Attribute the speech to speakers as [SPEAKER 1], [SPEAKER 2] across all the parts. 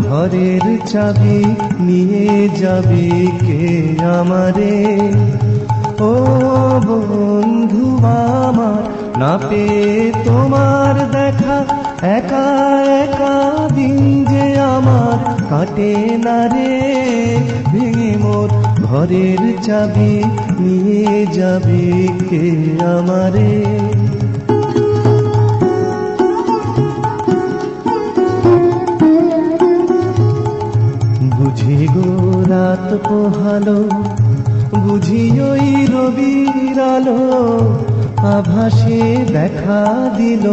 [SPEAKER 1] ঘরের চাবি নিয়ে যাবে কে আমারে? ও বন্ধু আমার, না পেয়ে তোমার দেখা, একা একা দিন যে আমার কাটে না রে। ভেঙে মোর ঘরের চাবি নিয়ে যাবে কে আমারে? বুঝি গো রাত পোহালো, বুঝি ওই রবির আলো, আভাসে দেখা দিল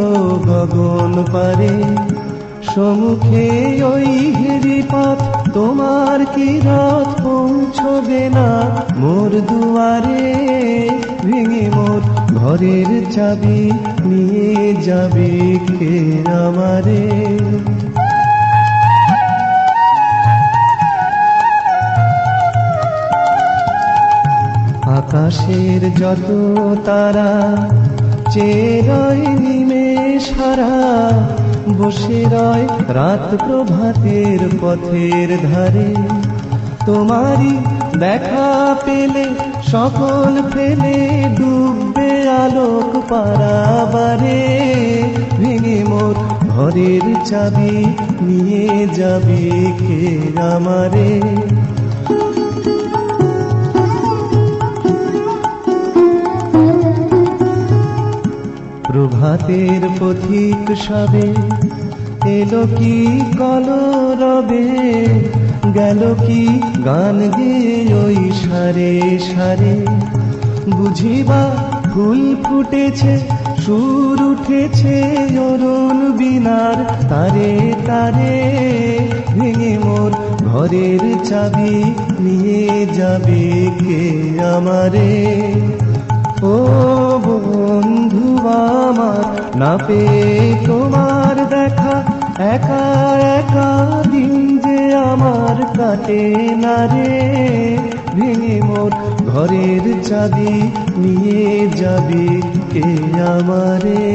[SPEAKER 1] গগন পারে। সম্মুখে ওই হেরিপথ, তোমার কি রথ পৌঁছবে না মোর দুয়ারে? ভেঙে মোর ঘরের চাবি নিয়ে যাবে কে আমারে? আকাশের যত তারা চেয়ে রয় নিমেষ হারা, বসে রয় রাত প্রভাতের পথের ধারে। তোমারই দেখা পেলে সকল ফেলে ডুববে আলোক পারাবারে। ভেঙে মোর ঘরের চাবি নিয়ে যাবে কে আমারে? প্রভাতের পথিক সবে এলো কি কলরবে, গেল কি গান গেয়ে ওই সারে সারে। বুঝিবা ফুল ফুটেছে, সুর উঠেছে অরুণ বীণার তারে তারে। ভেঙে মোর ঘরের চাবি নিয়ে যাবে কে আমারে? ও বন্ধু আমার, না পেয়ে তোমার দেখা, একা একা দিন যে আমার কাটে না রে। ভেঙে মোর ঘরের চাবি নিয়ে যাবে কে আমারে?